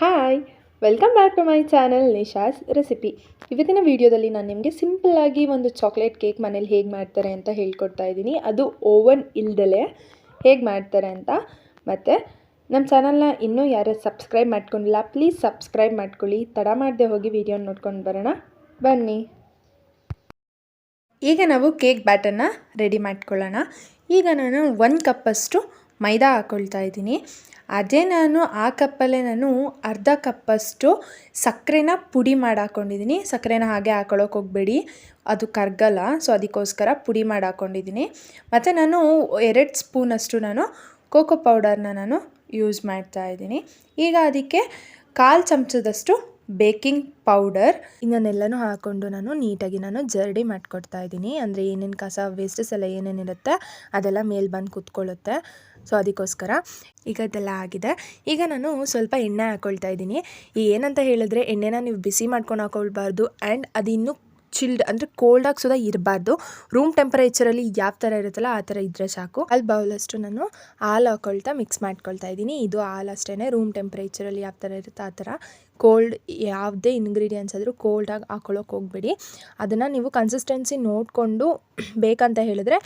Hi, welcome back to my channel Nisha's recipe. ಇವತ್ತಿನ ವಿಡಿಯೋದಲ್ಲಿ ನಾನು ನಿಮಗೆ ಸಿಂಪಲ್ಲಾಗಿ ಒಂದು ಚಾಕ್ಲೇಟ್ ಕೇಕ್ ಮನೇಲಿ ಹೇಗೆ ಮಾಡ್ತಾರೆ ಅಂತ ಹೇಳ್ಕೊಡ್ತಾ ಇದ್ದೀನಿ. ಅದು ಓವನ್ ಇಲ್ದಲೇ ಹೇಗೆ ಮಾಡ್ತಾರೆ ಅಂತ. ಮತ್ತು ನಮ್ಮ ಚಾನಲ್ನ ಇನ್ನೂ ಯಾರು ಸಬ್ಸ್ಕ್ರೈಬ್ ಮಾಡ್ಕೊಂಡಿಲ್ಲ ಪ್ಲೀಸ್ ಸಬ್ಸ್ಕ್ರೈಬ್ ಮಾಡ್ಕೊಳ್ಳಿ. ತಡ ಮಾಡದೆ ಹೋಗಿ ವಿಡಿಯೋನ ನೋಡ್ಕೊಂಡು ಬರೋಣ ಬನ್ನಿ. ಈಗ ನಾವು ಕೇಕ್ ಬ್ಯಾಟರ್ನ ರೆಡಿ ಮಾಡ್ಕೊಳ್ಳೋಣ. ಈಗ ನಾನು 1 ಕಪ್ಪಷ್ಟು ಮೈದಾ ಹಾಕ್ಕೊಳ್ತಾ ಇದ್ದೀನಿ. ಅದೇ ನಾನು ಆ ಕಪ್ಪಲ್ಲೇ ನಾನು ಅರ್ಧ ಕಪ್ಪಷ್ಟು ಸಕ್ಕರೆನ ಪುಡಿ ಮಾಡಿ ಹಾಕ್ಕೊಂಡಿದ್ದೀನಿ. ಸಕ್ಕರೆನ ಹಾಗೆ ಹಾಕೊಳ್ಳೋಕೆ ಹೋಗಬೇಡಿ, ಅದು ಕರಗಲ್ಲ. ಸೊ ಅದಕ್ಕೋಸ್ಕರ ಪುಡಿ ಮಾಡಿ ಹಾಕ್ಕೊಂಡಿದ್ದೀನಿ. ಮತ್ತು ನಾನು 2 ಸ್ಪೂನಷ್ಟು ನಾನು ಕೋಕೋ ಪೌಡರ್ನ ನಾನು ಯೂಸ್ ಮಾಡ್ತಾ ಇದ್ದೀನಿ. ಈಗ ಅದಕ್ಕೆ 1/4 ಚಮಚದಷ್ಟು ಬೇಕಿಂಗ್ ಪೌಡರ್ ಇನ್ನನ್ನೆಲ್ಲನೂ ಹಾಕ್ಕೊಂಡು ನಾನು ನೀಟಾಗಿ ಜರಡಿ ಮಾಡ್ಕೊಡ್ತಾ ಇದ್ದೀನಿ. ಅಂದರೆ ಏನೇನು ಕಸ ವೇಸ್ಟಸ್ ಎಲ್ಲ ಏನೇನಿರುತ್ತೆ ಅದೆಲ್ಲ ಮೇಲೆ ಬಂದು ಕೂತ್ಕೊಳ್ಳುತ್ತೆ. ಸೊ ಅದಕ್ಕೋಸ್ಕರ ಈಗ ಇದೆಲ್ಲ ಆಗಿದೆ. ಈಗ ನಾನು ಸ್ವಲ್ಪ ಎಣ್ಣೆ ಹಾಕ್ಕೊಳ್ತಾ ಇದ್ದೀನಿ. ಏನಂತ ಹೇಳಿದ್ರೆ ಎಣ್ಣೆನ ನೀವು ಬಿಸಿ ಮಾಡ್ಕೊಂಡು ಹಾಕ್ಕೊಳ್ಬಾರ್ದು ಆ್ಯಂಡ್ ಅದು ಇನ್ನೂ ಚಿಲ್ಡ್ ಅಂದರೆ ಕೋಲ್ಡಾಗಿ ಸುದಾ ಇರಬಾರ್ದು. ರೂಮ್ ಟೆಂಪರೇಚರಲ್ಲಿ ಯಾವ ಥರ ಇರುತ್ತಲ್ಲ ಆ ಥರ ಇದ್ದರೆ ಸಾಕು. ಅಲ್ಲಿ ಬೌಲಷ್ಟು ನಾನು ಹಾಲು ಹಾಕ್ಕೊಳ್ತಾ ಮಿಕ್ಸ್ ಮಾಡ್ಕೊಳ್ತಾ ಇದ್ದೀನಿ. ಇದು ಹಾಲು ಅಷ್ಟೇ, ರೂಮ್ ಟೆಂಪರೇಚರಲ್ಲಿ ಯಾವ ಥರ ಇರುತ್ತೆ ಆ ಥರ. ಕೋಲ್ಡ್ ಯಾವುದೇ ಇಂಗ್ರೀಡಿಯೆಂಟ್ಸ್ ಆದರೂ ಕೋಲ್ಡಾಗಿ ಹಾಕ್ಕೊಳ್ಳೋಕೆ ಹೋಗಬೇಡಿ. ಅದನ್ನು ನೀವು ಕನ್ಸಿಸ್ಟೆನ್ಸಿ ನೋಡಿಕೊಂಡು ಬೇಕಂತ ಹೇಳಿದ್ರೆ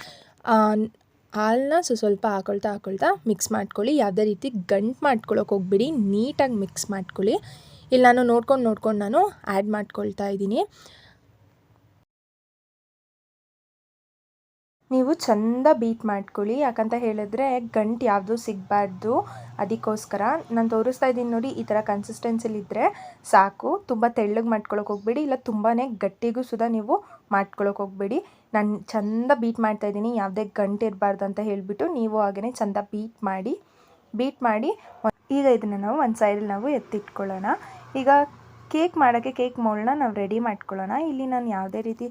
ಹಾಲನ್ನ ಸ್ವಲ್ಪ ಹಾಕ್ಕೊಳ್ತಾ ಮಿಕ್ಸ್ ಮಾಡ್ಕೊಳ್ಳಿ. ಯಾವುದೇ ರೀತಿ ಗಂಟು ಮಾಡ್ಕೊಳ್ಳೋಕೆ ಹೋಗಬೇಡಿ, ನೀಟಾಗಿ ಮಿಕ್ಸ್ ಮಾಡ್ಕೊಳ್ಳಿ. ಇಲ್ಲಿ ನಾನು ನೋಡ್ಕೊಂಡು ನಾನು ಆ್ಯಡ್ ಮಾಡ್ಕೊಳ್ತಾ ಇದ್ದೀನಿ. ನೀವು ಚೆಂದ ಬೀಟ್ ಮಾಡ್ಕೊಳ್ಳಿ, ಯಾಕಂತ ಹೇಳಿದ್ರೆ ಗಂಟು ಯಾವುದೂ ಸಿಗಬಾರ್ದು. ಅದಕ್ಕೋಸ್ಕರ ನಾನು ತೋರಿಸ್ತಾ ಇದ್ದೀನಿ ನೋಡಿ, ಈ ಥರ ಕನ್ಸಿಸ್ಟೆನ್ಸಿಲಿದ್ದರೆ ಸಾಕು. ತುಂಬ ತೆಳ್ಳಗೆ ಮಾಡ್ಕೊಳ್ಳೋಕೆ ಹೋಗಬೇಡಿ, ಇಲ್ಲ ತುಂಬಾ ಗಟ್ಟಿಗೂ ಸುದಾ ನೀವು ಮಾಡ್ಕೊಳ್ಳೋಕೆ ಹೋಗಬೇಡಿ. ನಾನು ಚೆಂದ ಬೀಟ್ ಮಾಡ್ತಾಯಿದ್ದೀನಿ, ಯಾವುದೇ ಗಂಟು ಇರಬಾರ್ದು ಅಂತ ಹೇಳಿಬಿಟ್ಟು ನೀವು ಹಾಗೆಯೇ ಚೆಂದ ಬೀಟ್ ಮಾಡಿ ಈಗ ಇದನ್ನು ನಾವು ಒಂದು ಸೈಡಲ್ಲಿ ನಾವು ಎತ್ತಿಟ್ಕೊಳ್ಳೋಣ. ಈಗ ಕೇಕ್ ಮಾಡೋಕ್ಕೆ ಕೇಕ್ ಮೋಲ್ಡ್ನ ನಾವು ರೆಡಿ ಮಾಡ್ಕೊಳ್ಳೋಣ. ಇಲ್ಲಿ ನಾನು ಯಾವುದೇ ರೀತಿ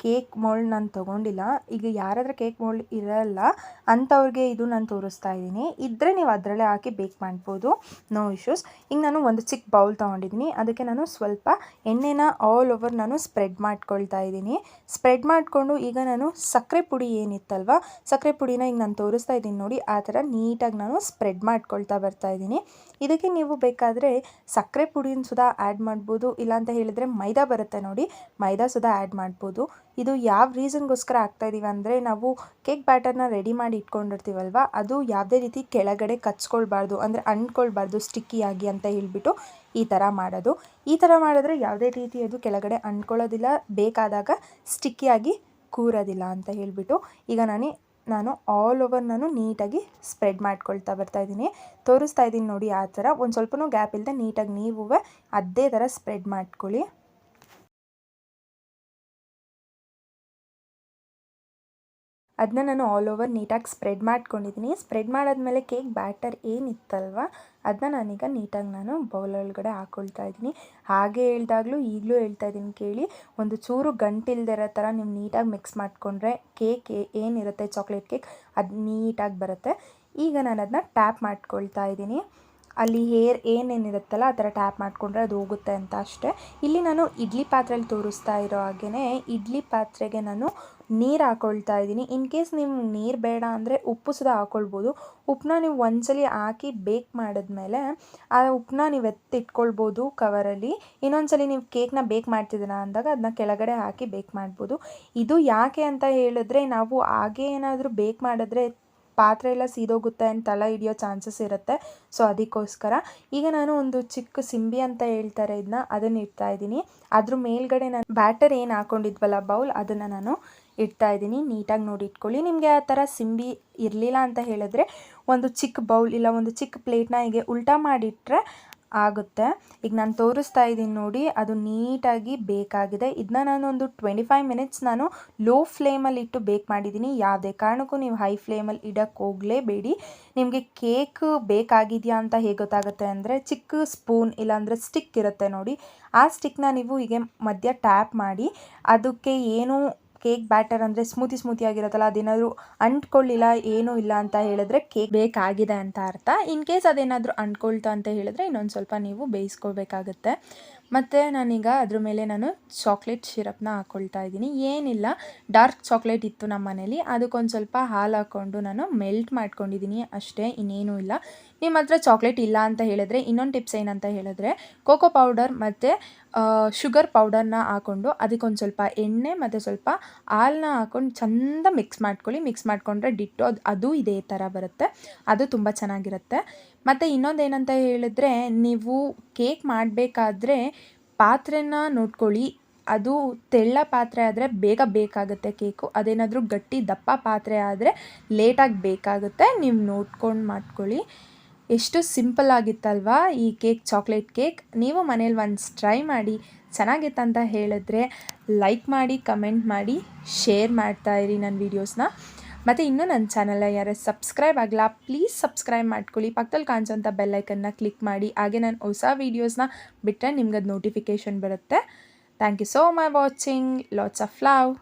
ಕೇಕ್ ಮೋಲ್ಡ್ ನಾನು ತೊಗೊಂಡಿಲ್ಲ. ಈಗ ಯಾರಾದರೂ ಕೇಕ್ ಮೋಲ್ಡ್ ಇರಲ್ಲ ಅಂಥವ್ರಿಗೆ ಇದು ನಾನು ತೋರಿಸ್ತಾ ಇದ್ದೀನಿ. ಇದ್ದರೆ ನೀವು ಅದರಲ್ಲೇ ಹಾಕಿ ಬೇಕ್ ಮಾಡ್ಬೋದು, ನೋ ಇಶ್ಯೂಸ್. ಈಗ ನಾನು ಒಂದು ಚಿಕ್ಕ ಬೌಲ್ ತೊಗೊಂಡಿದ್ದೀನಿ. ಅದಕ್ಕೆ ನಾನು ಸ್ವಲ್ಪ ಎಣ್ಣೆನ ಆಲ್ ಓವರ್ ನಾನು ಸ್ಪ್ರೆಡ್ ಮಾಡ್ಕೊಳ್ತಾ ಇದ್ದೀನಿ. ಸ್ಪ್ರೆಡ್ ಮಾಡಿಕೊಂಡು ಈಗ ನಾನು ಸಕ್ಕರೆ ಪುಡಿ ಏನಿತ್ತಲ್ವ, ಸಕ್ಕರೆ ಪುಡಿನ ಈಗ ನಾನು ತೋರಿಸ್ತಾ ಇದ್ದೀನಿ ನೋಡಿ, ಆ ಥರ ನೀಟಾಗಿ ನಾನು ಸ್ಪ್ರೆಡ್ ಮಾಡ್ಕೊಳ್ತಾ ಬರ್ತಾ ಇದ್ದೀನಿ. ಇದಕ್ಕೆ ನೀವು ಬೇಕಾದರೆ ಸಕ್ಕರೆ ಪುಡಿನ ಸುದಾ ಆ್ಯಡ್ ಮಾಡ್ಬೋದು, ಇಲ್ಲಾಂತ ಹೇಳಿದರೆ ಮೈದಾ ಬರುತ್ತೆ ನೋಡಿ, ಮೈದಾ ಸುದಾ ಆ್ಯಡ್ ಮಾಡ್ಬೋದು. ಇದು ಯಾವ ರೀಸನ್ಗೋಸ್ಕರ ಆಗ್ತಾಯಿದ್ದೀವಿ ಅಂದರೆ, ನಾವು ಕೇಕ್ ಬ್ಯಾಟರ್ನ ರೆಡಿ ಮಾಡಿ ಇಟ್ಕೊಂಡಿರ್ತೀವಲ್ವ, ಅದು ಯಾವುದೇ ರೀತಿ ಕೆಳಗಡೆ ಕಚ್ಕೊಳ್ಬಾರ್ದು, ಅಂದರೆ ಅಂಟ್ಕೊಳ್ಬಾರ್ದು ಸ್ಟಿಕ್ಕಿಯಾಗಿ ಅಂತ ಹೇಳಿಬಿಟ್ಟು ಈ ಥರ ಮಾಡೋದು. ಈ ಥರ ಮಾಡಿದ್ರೆ ಯಾವುದೇ ರೀತಿ ಅದು ಕೆಳಗಡೆ ಅಂಟ್ಕೊಳ್ಳೋದಿಲ್ಲ, ಬೇಕಾದಾಗ ಸ್ಟಿಕ್ಕಿಯಾಗಿ ಕೂರೋದಿಲ್ಲ ಅಂತ ಹೇಳಿಬಿಟ್ಟು ಈಗ ನಾನು ಆಲ್ ಓವರ್ ನಾನು ನೀಟಾಗಿ ಸ್ಪ್ರೆಡ್ ಮಾಡ್ಕೊಳ್ತಾ ಬರ್ತಾಯಿದ್ದೀನಿ. ತೋರಿಸ್ತಾ ಇದ್ದೀನಿ ನೋಡಿ, ಆ ಥರ ಒಂದು ಸ್ವಲ್ಪನೂ ಗ್ಯಾಪ್ ಇಲ್ಲದೆ ನೀಟಾಗಿ ನೀವು ಅದೇ ಥರ ಸ್ಪ್ರೆಡ್ ಮಾಡ್ಕೊಳ್ಳಿ. ಅದನ್ನ ನಾನು ಆಲ್ ಓವರ್ ನೀಟಾಗಿ ಸ್ಪ್ರೆಡ್ ಮಾಡ್ಕೊಂಡಿದ್ದೀನಿ. ಸ್ಪ್ರೆಡ್ ಮಾಡಾದ್ಮೇಲೆ ಕೇಕ್ ಬ್ಯಾಟರ್ ಏನಿತ್ತಲ್ವ ಅದನ್ನ ನಾನೀಗ ನೀಟಾಗಿ ಬೌಲ್ ಒಳಗಡೆ ಹಾಕ್ಕೊಳ್ತಾ ಇದ್ದೀನಿ. ಹಾಗೆ ಹೇಳ್ದಾಗಲೂ ಈಗಲೂ ಹೇಳ್ತಾ ಇದ್ದೀನಿ ಕೇಳಿ, ಒಂದು ಚೂರು ಗಂಟಿಲ್ದಿರೋ ಥರ ನೀವು ನೀಟಾಗಿ ಮಿಕ್ಸ್ ಮಾಡಿಕೊಂಡ್ರೆ ಕೇಕ್ ಏನಿರುತ್ತೆ ಚಾಕ್ಲೇಟ್ ಕೇಕ್ ಅದು ನೀಟಾಗಿ ಬರುತ್ತೆ. ಈಗ ನಾನು ಅದನ್ನ ಟ್ಯಾಪ್ ಮಾಡ್ಕೊಳ್ತಾ ಇದ್ದೀನಿ. ಅಲ್ಲಿ ಹೇರ್ ಏನೇನಿರುತ್ತಲ್ಲ ಆ ಥರ ಟ್ಯಾಪ್ ಮಾಡಿಕೊಂಡ್ರೆ ಅದು ಹೋಗುತ್ತೆ ಅಂತ ಅಷ್ಟೇ. ಇಲ್ಲಿ ನಾನು ಇಡ್ಲಿ ಪಾತ್ರೆಯಲ್ಲಿ ತೋರಿಸ್ತಾ ಇರೋ ಹಾಗೆಯೇ ಇಡ್ಲಿ ಪಾತ್ರೆಗೆ ನಾನು ನೀರು ಹಾಕ್ಕೊಳ್ತಾ ಇದ್ದೀನಿ. ಇನ್ ಕೇಸ್ ನೀವು ನೀರು ಬೇಡ ಅಂದರೆ ಉಪ್ಪು ಸುದಾ ಹಾಕ್ಕೊಳ್ಬೋದು. ಉಪ್ಪನ್ನ ನೀವು ಒಂದ್ಸಲಿ ಹಾಕಿ ಬೇಕ್ ಮಾಡಿದ್ಮೇಲೆ ಆ ಉಪ್ಪನ್ನ ನೀವು ಎತ್ತಿಟ್ಕೊಳ್ಬೋದು ಕವರಲ್ಲಿ. ಇನ್ನೊಂದ್ಸಲಿ ನೀವು ಕೇಕ್ನ ಬೇಕ್ ಮಾಡ್ತಿದ್ದೀರಾ ಅಂದಾಗ ಅದನ್ನ ಕೆಳಗಡೆ ಹಾಕಿ ಬೇಕ್ ಮಾಡ್ಬೋದು. ಇದು ಯಾಕೆ ಅಂತ ಹೇಳಿದ್ರೆ, ನಾವು ಹಾಗೆ ಏನಾದರೂ ಬೇಕ್ ಮಾಡಿದ್ರೆ ಪಾತ್ರೆ ಎಲ್ಲ ಸೀದೋಗುತ್ತೆ ಅಂತ ತಳ ಹಿಡಿಯೋ ಚಾನ್ಸಸ್ ಇರುತ್ತೆ. ಸೊ ಅದಕ್ಕೋಸ್ಕರ ಈಗ ನಾನು ಒಂದು ಚಿಕ್ಕ ಸಿಂಬಿ ಅಂತ ಹೇಳ್ತಾರೆ ಇದನ್ನ, ಅದನ್ನು ಇಡ್ತಾ ಇದ್ದೀನಿ. ಅದ್ರ ಮೇಲ್ಗಡೆ ನಾನು ಬ್ಯಾಟರ್ ಏನು ಹಾಕ್ಕೊಂಡಿದ್ವಲ್ಲ ಬೌಲ್, ಅದನ್ನು ನಾನು ಇಡ್ತಾ ಇದ್ದೀನಿ. ನೀಟಾಗಿ ನೋಡಿ ಇಟ್ಕೊಳ್ಳಿ. ನಿಮಗೆ ಆ ಥರ ಸಿಂಬಿ ಇರಲಿಲ್ಲ ಅಂತ ಹೇಳಿದ್ರೆ ಒಂದು ಚಿಕ್ಕ ಬೌಲ್ ಇಲ್ಲ ಒಂದು ಚಿಕ್ಕ ಪ್ಲೇಟ್ನ ಹೀಗೆ ಉಲ್ಟಾ ಮಾಡಿಟ್ರೆ ಆಗುತ್ತೆ. ಈಗ ನಾನು ತೋರಿಸ್ತಾ ಇದ್ದೀನಿ ನೋಡಿ, ಅದು ನೀಟಾಗಿ ಬೇಕಾಗಿದೆ. ಇದನ್ನ ನಾನು ಒಂದು 25 ಮಿನಿಟ್ಸ್ ನಾನು ಲೋ ಫ್ಲೇಮಲ್ಲಿ ಇಟ್ಟು ಬೇಕ್ ಮಾಡಿದ್ದೀನಿ. ಯಾವುದೇ ಕಾರಣಕ್ಕೂ ನೀವು ಹೈ ಫ್ಲೇಮಲ್ಲಿ ಇಡಕ್ಕೆ ಹೋಗಲೇಬೇಡಿ. ನಿಮಗೆ ಕೇಕ್ ಬೇಕಾಗಿದೆಯಾ ಅಂತ ಹೇಗೆ ಗೊತ್ತಾಗುತ್ತೆ ಅಂದರೆ, ಚಿಕ್ಕ ಸ್ಪೂನ್ ಇಲ್ಲಾಂದರೆ ಸ್ಟಿಕ್ ಇರುತ್ತೆ ನೋಡಿ, ಆ ಸ್ಟಿಕ್ನ ನೀವು ಹೀಗೆ ಮಧ್ಯ ಟ್ಯಾಪ್ ಮಾಡಿ ಅದಕ್ಕೆ ಏನು ಕೇಕ್ ಬ್ಯಾಟರ್ ಅಂದರೆ ಸ್ಮೂತಿ ಆಗಿರುತ್ತಲ್ಲ ಅದೇನಾದರೂ ಅಂಟ್ಕೊಳ್ಳಿಲ್ಲ ಏನೂ ಇಲ್ಲ ಅಂತ ಹೇಳಿದ್ರೆ ಕೇಕ್ ಬೇಕಾಗಿದೆ ಅಂತ ಅರ್ಥ. ಇನ್ ಕೇಸ್ ಅದೇನಾದರೂ ಅಂಟ್ಕೊಳ್ತಾ ಅಂತ ಹೇಳಿದ್ರೆ ಇನ್ನೊಂದು ಸ್ವಲ್ಪ ನೀವು ಬೇಯಿಸ್ಕೊಳ್ಬೇಕಾಗತ್ತೆ. ಮತ್ತು ನಾನೀಗ ಅದ್ರ ಮೇಲೆ ನಾನು ಚಾಕ್ಲೇಟ್ ಶಿರಪ್ನ ಹಾಕ್ಕೊಳ್ತಾ ಇದ್ದೀನಿ. ಏನಿಲ್ಲ, ಡಾರ್ಕ್ ಚಾಕ್ಲೇಟ್ ಇತ್ತು ನಮ್ಮ ಮನೇಲಿ, ಅದಕ್ಕೊಂದು ಸ್ವಲ್ಪ ಹಾಲು ಹಾಕ್ಕೊಂಡು ನಾನು ಮೆಲ್ಟ್ ಮಾಡ್ಕೊಂಡಿದ್ದೀನಿ ಅಷ್ಟೇ, ಇನ್ನೇನೂ ಇಲ್ಲ. ನಿಮ್ಮ ಹತ್ರ ಚಾಕ್ಲೇಟ್ ಇಲ್ಲ ಅಂತ ಹೇಳಿದ್ರೆ ಇನ್ನೊಂದು ಟಿಪ್ಸ್ ಏನಂತ ಹೇಳಿದ್ರೆ ಕೋಕೋ ಪೌಡರ್ ಮತ್ತು ಶುಗರ್ ಪೌಡರ್ನ ಹಾಕ್ಕೊಂಡು ಅದಕ್ಕೊಂದು ಸ್ವಲ್ಪ ಎಣ್ಣೆ ಮತ್ತು ಸ್ವಲ್ಪ ಹಾಲನ್ನ ಹಾಕ್ಕೊಂಡು ಚಂದ ಮಿಕ್ಸ್ ಮಾಡ್ಕೊಳ್ಳಿ. ಮಿಕ್ಸ್ ಮಾಡಿಕೊಂಡ್ರೆ ಡಿಟ್ಟೋ ಅದು ಇದೇ ಥರ ಬರುತ್ತೆ, ಅದು ತುಂಬ ಚೆನ್ನಾಗಿರುತ್ತೆ. ಮತ್ತು ಇನ್ನೊಂದು ಏನಂತ ಹೇಳಿದ್ರೆ, ನೀವು ಕೇಕ್ ಮಾಡಬೇಕಾದ್ರೆ ಪಾತ್ರೆನ ನೋಡ್ಕೊಳ್ಳಿ. ಅದು ತೆಳ್ಳ ಪಾತ್ರೆ ಆದರೆ ಬೇಗ ಬೇಕಾಗುತ್ತೆ ಕೇಕು, ಅದೇನಾದರೂ ಗಟ್ಟಿ ದಪ್ಪ ಪಾತ್ರೆ ಆದರೆ ಲೇಟಾಗಿ ಬೇಕಾಗುತ್ತೆ. ನೀವು ನೋಡ್ಕೊಂಡು ಮಾಡ್ಕೊಳ್ಳಿ. ಎಷ್ಟು ಸಿಂಪಲ್ ಆಗಿತ್ತಲ್ವಾ ಈ ಕೇಕ್, ಚಾಕ್ಲೇಟ್ ಕೇಕ್. ನೀವು ಮನೇಲಿ ಒನ್ಸ್ ಟ್ರೈ ಮಾಡಿ. ಚೆನ್ನಾಗಿತ್ತಂತ ಹೇಳಿದ್ರೆ ಲೈಕ್ ಮಾಡಿ, ಕಮೆಂಟ್ ಮಾಡಿ, ಶೇರ್ ಮಾಡ್ತಾಯಿರಿ ನನ್ನ ವೀಡಿಯೋಸ್ನ. ಮತ್ತು ಇನ್ನೂ ನನ್ನ ಚಾನಲ್ನ ಯಾರು ಸಬ್ಸ್ಕ್ರೈಬ್ ಆಗಲ್ಲ ಪ್ಲೀಸ್ ಸಬ್ಸ್ಕ್ರೈಬ್ ಮಾಡ್ಕೊಳ್ಳಿ. ಪಕ್ಕದಲ್ಲಿ ಕಾಣಿಸೋಂಥ ಬೆಲ್ಲೈಕನ್ನ ಕ್ಲಿಕ್ ಮಾಡಿ. ಹಾಗೆ ನಾನು ಹೊಸ ವೀಡಿಯೋಸ್ನ ಬಿಟ್ಟರೆ ನಿಮ್ಗೆ ಅದು ನೋಟಿಫಿಕೇಷನ್ ಬರುತ್ತೆ. Thank you so much watching. Lots of love.